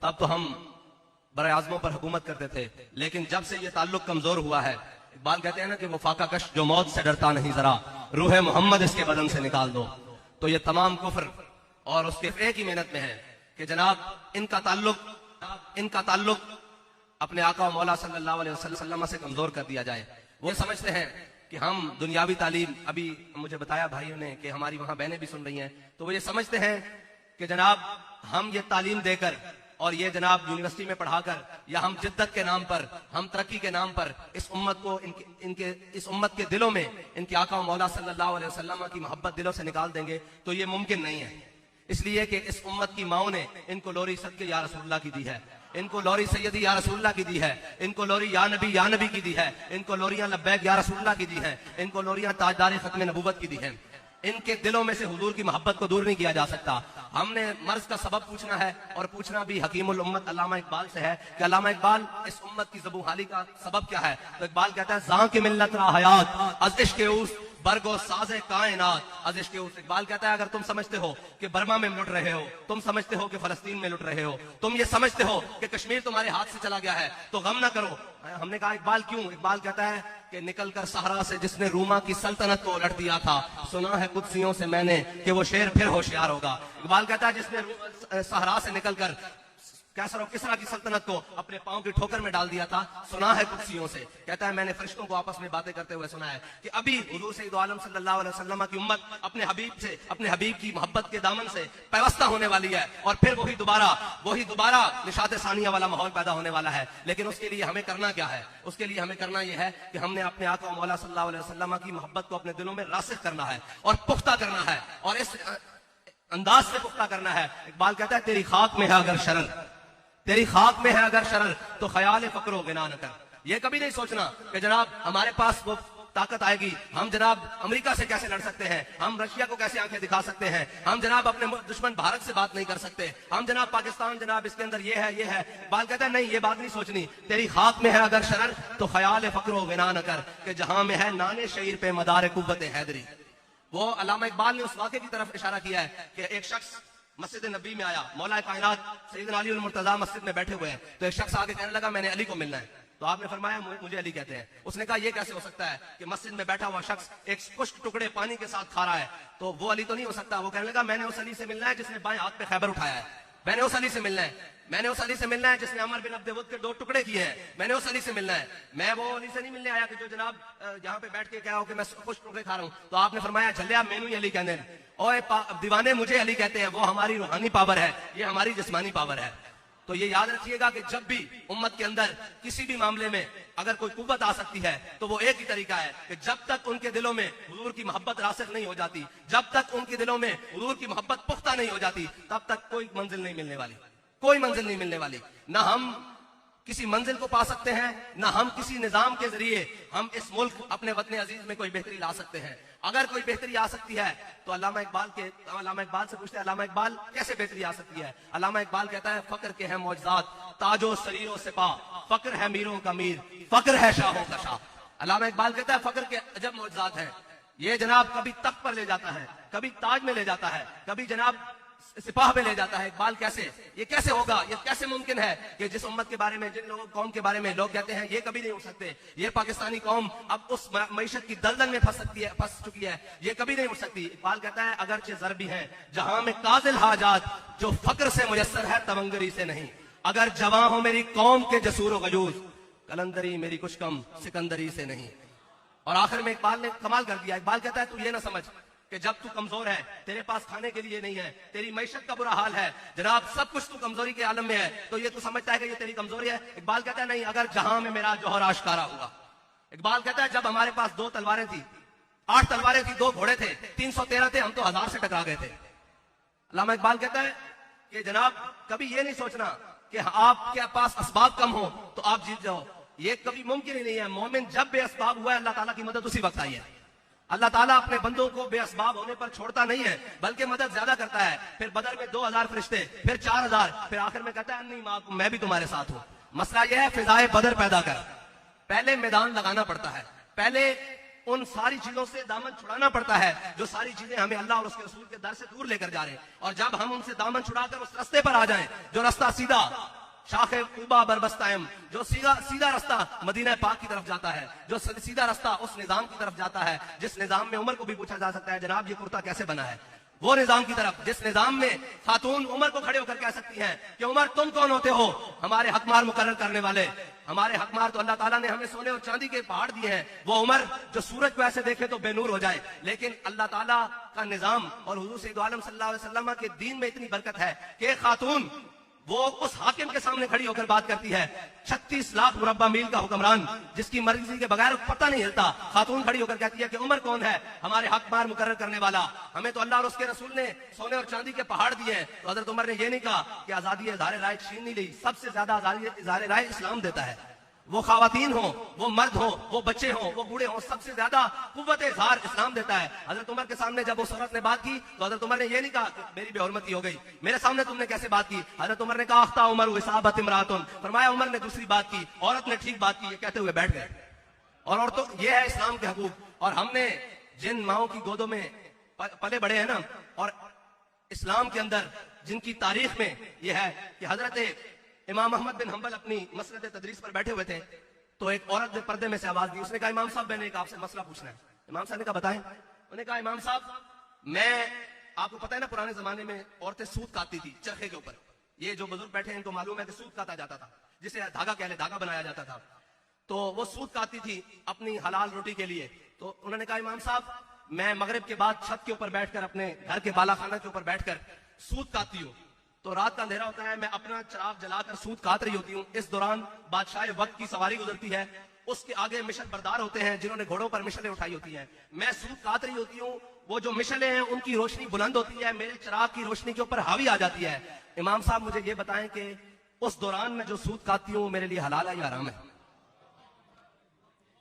تب تو ہم برائے اعظموں پر حکومت کرتے تھے، لیکن جب سے یہ تعلق کمزور ہوا ہے، اقبال کہتے ہیں نا کہ وہ فاقہ کش جو موت سے ڈرتا نہیں ذرا، روح محمد اس کے بدن سے نکال دو. تو یہ تمام کفر اور اس کے ایک ہی محنت میں ہے کہ جناب ان کا تعلق اپنے آقا و مولا صلی اللہ علیہ وسلم سے کمزور کر دیا جائے. وہ سمجھتے ہیں کہ ہم دنیاوی تعلیم، ابھی مجھے بتایا بھائیوں نے کہ ہماری وہاں بہنیں بھی سن رہی ہیں، تو وہ یہ سمجھتے ہیں کہ جناب ہم یہ تعلیم دے کر اور یہ جناب یونیورسٹی میں پڑھا کر یا ہم جدت کے نام پر، ہم ترقی کے نام پر اس امت کو اس امت کے دلوں میں ان کے آقا و مولا صلی اللہ علیہ وسلم کی محبت دلوں سے نکال دیں گے، تو یہ ممکن نہیں ہے. اس لیے کہ اس امت کی ماؤں نے ان کو لوری صدقے یا رسول اللہ کی دی ہے، ان کو لوری سیدی یا رسول اللہ کی دی ہے، ان کو لوری یا نبی کی دی ہے، ان کو لوریاں لبیک یا رسول اللہ کی دی ہے، ان کو لوریاں تاجدار ختم نبوت کی دی ہیں. ان کے دلوں میں سے حضور کی محبت کو دور نہیں کیا جا سکتا. ہم نے مرض کا سبب پوچھنا ہے، اور پوچھنا بھی حکیم الامت علامہ اقبال سے ہے کہ علامہ اقبال اس امت کی زبوں حالی کا سبب کیا ہے. تو اقبال کہتا ہے زاں کی ملت را حیات از عشق اوس برگو ساز کائنات از عشق اوس. اقبال کہتا ہے اگر تم سمجھتے ہو کہ برما میں لٹ رہے ہو، تم سمجھتے ہو کہ فلسطین میں لٹ رہے ہو، تم یہ سمجھتے ہو کہ کشمیر تمہارے ہاتھ سے چلا گیا ہے، تو غم نہ کرو. ہم نے کہا اقبال کیوں؟ اقبال کہتا ہے کہ نکل کر صحرا سے جس نے روما کی سلطنت کو الٹ دیا تھا، سنا ہے قدسیوں سے میں نے کہ وہ شیر پھر ہوشیار ہوگا. اقبال کہتا ہے جس نے صحرا سے نکل کر کیسر و کسرا کی سلطنت کو اپنے پاؤں کی ٹھوکر میں ڈال دیا تھا، سنا ہے قدسیوں سے. کہتا ہے میں نے فرشتوں کو آپس میں باتیں کرتے ہوئے سنا ہے کہ ابھی حضور سید عالم صلی اللہ علیہ وسلم کی امت اپنے حبیب کی محبت کے دامن سے پیوستہ ہونے والی ہے، اور پھر وہی دوبارہ نشاط ثانیہ والا ماحول پیدا ہونے والا ہے. لیکن اس کے لیے ہمیں کرنا کیا ہے؟ اس کے لیے ہمیں کرنا یہ ہے کہ ہم نے اپنے آقا و مولا صلی اللہ علیہ وسلم کی محبت کو اپنے دلوں میں راسخ کرنا ہے اور پختہ کرنا ہے، اور اس انداز سے پختہ کرنا ہے. اقبال کہتا ہے تیری خاک میں ہے اگر شرر تو خیال فقر و غنا نہ کر. یہ کبھی نہیں سوچنا کہ جناب ہمارے پاس وہ طاقت آئے گی، ہم جناب امریکہ سے کیسے لڑ سکتے ہیں، ہم رشیا کو کیسے آنکھیں دکھا سکتے ہیں، ہم جناب اپنے دشمن بھارت سے بات نہیں کر سکتے، ہم جناب پاکستان جناب اس کے اندر یہ ہے. اقبال کہتا ہے نہیں، یہ بات نہیں سوچنی. تیری خاک میں ہے اگر شرر تو خیال فقر و غنا نہ کر، کہ جہاں میں ہے نانے شعیر پہ مدار قوت حیدری. وہ علامہ اقبال نے اس واقعے کی طرف اشارہ کیا ہے کہ ایک شخص مسجد نبی میں آیا، مولا کائنات سیدنا علی المرتضیٰ مسجد میں بیٹھے ہوئے ہیں، تو ایک شخص آگے کہنے لگا میں نے علی کو ملنا ہے. تو آپ نے فرمایا مجھے علی کہتے ہیں. اس نے کہا یہ کیسے ہو سکتا ہے کہ مسجد میں بیٹھا ہوا شخص ایک خشک ٹکڑے پانی کے ساتھ کھا رہا ہے، تو وہ علی تو نہیں ہو سکتا. وہ کہنے لگا میں نے اس علی سے ملنا ہے جس نے بائیں ہاتھ پہ خیبر اٹھایا ہے، میں نے اس علی سے ملنا ہے جس نے عمر بن عبد ود کے 2 ٹکڑے کیے ہیں، میں نے اس علی سے ملنا ہے. میں وہ علی سے نہیں ملنے آیا کہ جو جناب یہاں پہ بیٹھ کے کہا ہو کہ میں خشک ٹکڑے کھا رہا ہوں. تو آپ نے فرمایا جھلیا مینوں ہی علی کہنے اوے دیوانے مجھے علی کہتے ہیں، وہ ہماری روحانی پاور ہے، یہ ہماری جسمانی پاور ہے. تو یہ یاد رکھیے گا کہ جب بھی امت کے اندر کسی بھی معاملے میں اگر کوئی قوت آ سکتی ہے تو وہ ایک ہی طریقہ ہے کہ جب تک ان کے دلوں میں حضور کی محبت راسخ نہیں ہو جاتی، جب تک ان کے دلوں میں حضور کی محبت پختہ نہیں ہو جاتی، تب تک کوئی منزل نہیں ملنے والی. نہ ہم کسی منزل کو پا سکتے ہیں، نہ ہم کسی نظام کے ذریعے ہم اس ملک اپنے وطن عزیز میں کوئی بہتری لا سکتے ہیں. اگر کوئی بہتری آ سکتی ہے تو علامہ اقبال سے پوچھتے ہیں علامہ اقبال کیسے بہتری آ سکتی ہے؟ علامہ اقبال کہتا ہے فقر کے ہیں معجزات تاج و سریر و سپاہ، فقر ہے میروں کا میر، فقر ہے شاہوں کا شاہ. علامہ اقبال کہتا ہے فقر کے عجب معجزات ہیں، یہ جناب کبھی تخت پر لے جاتا ہے، کبھی تاج میں لے جاتا ہے، کبھی جناب سپاہ میں لے جاتا ہے. اقبال یہ کیسے ہوگا، یہ کیسے ممکن ہے کہ جس امت کے بارے میں، جن لوگوں قوم کے بارے میں لوگ کہتے ہیں یہ کبھی نہیں اٹھ سکتے، یہ پاکستانی قوم اب اس معیشت کی دلدل میں پھنس چکی ہے، یہ کبھی نہیں اٹھ سکتی. اقبال کہتا ہے اگرچہ ضربی ہیں جہاں میں قاضل حاجات جو فقر سے میسر ہے توانگری سے نہیں، اگر جواں ہو میری قوم کے جسور و غیوز، کلندری میری کچھ کم سکندری سے نہیں. اور آخر میں اقبال نے کمال کر دیا. اقبال کہتا ہے تو یہ نہ سمجھ کہ جب تو کمزور ہے، تیرے پاس کھانے کے لیے نہیں ہے، تیری معیشت کا برا حال ہے، جناب سب کچھ تو کمزوری کے عالم میں ہے، تو یہ تو سمجھتا ہے کہ یہ تیری کمزوری ہے. اقبال کہتا ہے نہیں، اگر جہاں میں میرا جوہر آشکارا ہوا. اقبال کہتا ہے جب ہمارے پاس 2 تلواریں تھی، 8 تلواریں تھی، 2 گھوڑے تھے، 313 تھے، ہم تو 1000 سے ٹکرا گئے تھے. علامہ اقبال کہتا ہے کہ جناب کبھی یہ نہیں سوچنا کہ آپ کے پاس اسباب کم ہو تو آپ جیت جاؤ، یہ کبھی ممکن ہی نہیں ہے. مومن جب بے اسباب ہوا ہے اللہ تعالیٰ کی مدد اسی وقت آئی ہے. اللہ تعالیٰ اپنے بندوں کو بے اسباب ہونے پر چھوڑتا نہیں ہے بلکہ مدد زیادہ کرتا ہے. پھر بدر میں 2000 فرشتے، پھر 4000، پھر آخر میں کہتا ہے نہیں معاکم، میں بھی تمہارے ساتھ ہوں. مسئلہ یہ ہے فضائے بدر پیدا کر، پہلے میدان لگانا پڑتا ہے، پہلے ان ساری چیزوں سے دامن چھڑانا پڑتا ہے جو ساری چیزیں ہمیں اللہ اور اس کے رسول کے در سے دور لے کر جا رہے ہیں. اور جب ہم ان سے دامن چھڑا کر اس رستے پر آ جائیں جو رستہ سیدھا شاخ قوبا بربستائم، جو سیدھا رستہ مدینہ پاک کی طرف جاتا ہے، جو سیدھا رستہ اس نظام کی طرف جاتا ہے جس نظام میں عمر کو بھی پوچھا جا سکتا ہے جناب یہ کرتا کیسے بنا ہے، وہ نظام کی طرف جس نظام میں خاتون عمر کو کھڑے ہو کر کہہ سکتی ہیں کہ عمر تم کون ہوتے ہو ہمارے حکمار مقرر کرنے والے. ہمارے حکمار تو اللہ تعالیٰ نے ہمیں سونے اور چاندی کے پہاڑ دیے ہیں. وہ عمر جو سورج کو ایسے دیکھے تو بے نور ہو جائے، لیکن اللہ تعالیٰ کا نظام اور حضور سید عالم صلی اللہ علیہ وسلم کے دین میں اتنی برکت ہے کہ ایک خاتون وہ اس حاکم کے سامنے کھڑی ہو کر بات کرتی ہے، 36 لاکھ مربع میل کا حکمران جس کی مرضی کے بغیر پتہ نہیں ہلتا، خاتون کھڑی ہو کر کہتی ہے کہ عمر کون ہے ہمارے حق بار مقرر کرنے والا. ہمیں تو اللہ اور اس کے رسول نے سونے اور چاندی کے پہاڑ دیے ہیں. تو حضرت عمر نے یہ نہیں کہا کہ آزادی اظہار رائے چھین نہیں لی، سب سے زیادہ آزادی اظہار رائے اسلام دیتا ہے. وہ خواتین ہوں، وہ مرد ہوں، وہ بچے ہوں، وہ بوڑھے ہوں، سب سے زیادہ قوت اظہار اسلام دیتا ہے. حضرت عمر کے سامنے جب اس عورت نے بات کی تو حضرت عمر نے یہ نہیں کہا کہ میری بے حرمتی ہو گئی، میرے سامنے تم نے کیسے بات کی. حضرت عمر نے کہا اخطا عمر اصابت امراتن، فرمایا عمر نے دوسری بات کی، عورت نے ٹھیک بات کی، یہ کہتے ہوئے بیٹھ گئے. اور عورتوں یہ ہے اسلام کے حقوق. اور ہم نے جن ماؤں کی گودوں میں پلے بڑے ہیں نا، اور اسلام کے اندر جن کی تاریخ میں یہ ہے کہ حضرت امام احمد بن حنبل اپنی مسند تدریس پر بیٹھے ہوئے تھے تو ایک عورت نے پردے میں سے آواز دی. اس نے کہا امام صاحب میں نے آپ سے مسئلہ پوچھنا ہے. امام صاحب نے کہا بتائیں. انہوں نے کہا امام صاحب میں آپ کو پتہ ہے نا پرانے زمانے میں عورتیں سوت کاٹتی تھی چرخے کے اوپر. یہ جو بزرگ بیٹھے ہیں ان کو معلوم ہے کہ سوت کاٹا جاتا تھا جسے دھاگا کہہ لے، دھاگا بنایا جاتا تھا. تو وہ سوت کاٹتی تھی اپنی حلال روٹی کے لیے. تو انہوں نے کہا امام صاحب میں مغرب کے بعد چھت کے اوپر بیٹھ کر اپنے گھر کے بالا خانہ کے اوپر بیٹھ کر سوت کاٹتی ہوں. تو رات کا اندھیرا ہوتا ہے، میں اپنا چراغ جلا کر سوت کاٹ رہی ہوتی ہوں. اس دوران بادشاہ وقت کی سواری گزرتی ہے، اس کے آگے مشل بردار ہوتے ہیں جنہوں نے گھوڑوں پر مشلیں اٹھائی ہوتی ہیں. میں سوت کاٹ رہی ہوتی ہوں، وہ جو مشلیں ہیں ان کی روشنی بلند ہوتی ہے، میرے چراغ کی روشنی کے اوپر حاوی آ جاتی ہے. امام صاحب مجھے یہ بتائیں کہ اس دوران میں جو سوت کاٹتی ہوں میرے لیے حلال ہے یا حرام ہے؟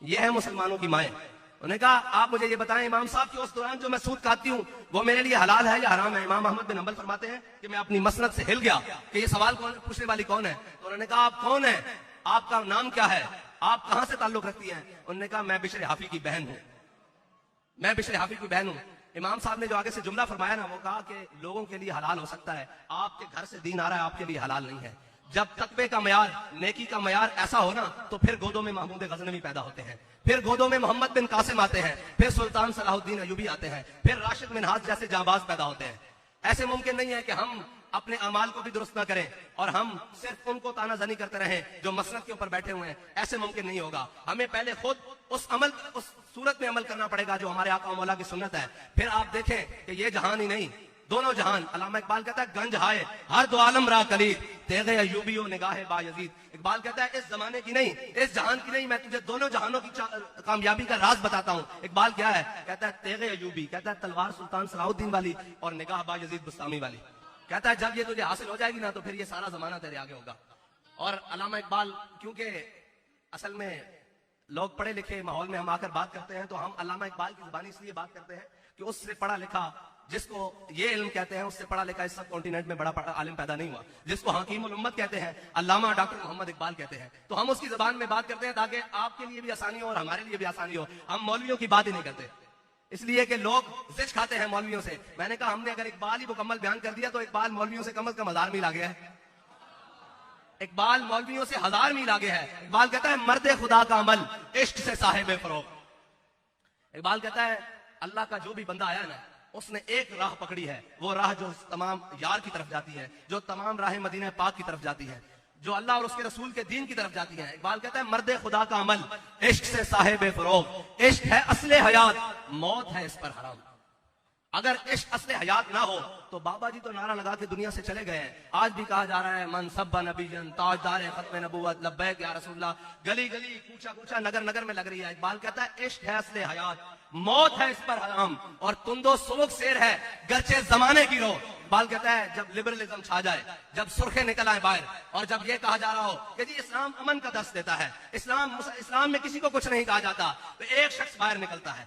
یہ ہے مسلمانوں کی مائیں. انہوں نے کہا آپ مجھے یہ بتائیں امام صاحب کہ اس دوران جو میں سود کھاتی ہوں وہ میرے لیے حلال ہے یا حرام ہے؟ امام احمد بن حنبل فرماتے ہیں کہ میں اپنی مسند سے ہل گیا کہ یہ سوال پوچھنے والی کون ہے. تو انہوں نے کہا آپ کون ہیں، آپ کا نام کیا ہے، آپ کہاں سے تعلق رکھتی ہیں؟ انہوں نے کہا میں بشر حافی کی بہن ہوں، میں بشر حافی کی بہن ہوں. امام صاحب نے جو آگے سے جملہ فرمایا نا، وہ کہا کہ لوگوں کے لیے حلال ہو سکتا ہے، آپ کے گھر سے دین آ رہا ہے، آپ کے لیے حلال نہیں ہے. جب تقوی کا معیار، نیکی کا معیار ایسا ہو نا تو پھر گودوں میں محمود غزنوی پیدا ہوتے ہیں، پھر گودوں میں محمد بن قاسم آتے ہیں، پھر سلطان صلاح الدین ایوبی آتے ہیں، پھر راشد منہاج جیسے جانباز پیدا ہوتے ہیں. ایسے ممکن نہیں ہے کہ ہم اپنے اعمال کو بھی درست نہ کریں اور ہم صرف ان کو تانا زنی کرتے رہیں جو مسند کے اوپر بیٹھے ہوئے ہیں. ایسے ممکن نہیں ہوگا. ہمیں پہلے خود اس صورت میں عمل کرنا پڑے گا جو ہمارے آقا و مولا کی سنت ہے. پھر آپ دیکھیں کہ یہ جہان ہی نہیں، دونوں جہان. علامہ اقبال کہتا ہے گنج ہائے ہر دو عالم را کلید، تیغ ایوبی و نگاہ با یزید. اقبال کہتا ہے اس زمانے کی نہیں، اس جہان کی نہیں، میں تجھے دونوں جہانوں کی کامیابی کا راز بتاتا ہوں. اقبال کیا ہے؟ کہتا ہے تیغ ایوبی، کہتا ہے تلوار سلطان صلاح الدین والی، اور نگاہ با یزید بستامی والی. کہتا ہے جب یہ تجھے حاصل ہو جائے گی نا تو پھر یہ سارا زمانہ تیرے آگے ہوگا. اور علامہ اقبال، کیونکہ اصل میں لوگ پڑھے لکھے ماحول میں ہم آ کر بات کرتے ہیں تو ہم علامہ اقبال کی زبانی اس لیے بات کرتے ہیں کہ اس سے پڑھا لکھا، جس کو یہ علم کہتے ہیں، اس سے پڑھا لکھا اس سب کانٹیننٹ میں بڑا عالم پیدا نہیں ہوا. جس کو حکیم الامت کہتے ہیں، علامہ ڈاکٹر محمد اقبال کہتے ہیں. تو ہم اس کی زبان میں بات کرتے ہیں تاکہ آپ کے لیے بھی آسانی ہو اور ہمارے لیے بھی آسانی ہو. ہم مولویوں کی بات ہی نہیں کرتے اس لیے کہ لوگ زچ کھاتے ہیں مولویوں سے. میں نے کہا ہم نے اگر اقبال ہی مکمل بیان کر دیا تو اقبال مولویوں سے کم از کم 1000 میل آگے ہے. اقبال مولویوں سے 1000 میل آگے ہے. اقبال کہتا ہے مرد خدا کا عمل عشق سے صاحب فروغ. اقبال کہتا ہے اللہ کا جو بھی بندہ آیا نا اس نے ایک راہ پکڑی ہے، وہ راہ جو تمام یار کی طرف جاتی ہے، جو تمام راہ مدینہ پاک کی طرف جاتی ہے، جو اللہ اور اس کے رسول کے دین کی طرف جاتی ہیں. اقبال کہتا ہے مرد خدا کا عمل عشق سے صاحب فروغ. عشق ہے اصل حیات، موت ہے اس پر حرام. اگر عشق اصل حیات نہ ہو تو بابا جی تو نعرہ لگا کے دنیا سے چلے گئے ہیں. آج بھی کہا جا رہا ہے من سب نبی جن تاجدار ختم نبوت لبیک یا رسول اللہ. گلی گلی کوچا کوچا نگر نگر میں لگ رہی ہے. اقبال کہتا ہے عشق ہے اصل حیات، موت ہے اس پر حرام. اور تندو سبک سیر ہے گرچہ زمانے کی رو. اقبال کہتا ہے جب لبرلزم چھا جائے، جب سرخے نکل آئے باہر، اور جب یہ کہا جا رہا ہو کہ جی اسلام امن کا درس دیتا ہے، اسلام میں کسی کو کچھ نہیں کہا جاتا، تو ایک شخص باہر نکلتا ہے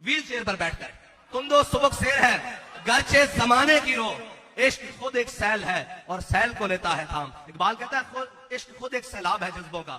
ویل چیئر پر بیٹھ کر. تندو سبک سیر ہے گرچہ زمانے کی رو. عشق خود ایک سیل ہے اور سیل کو لیتا ہے تھام. اقبال کہتا ہے عشق خود ایک سیلاب ہے جذبوں کا.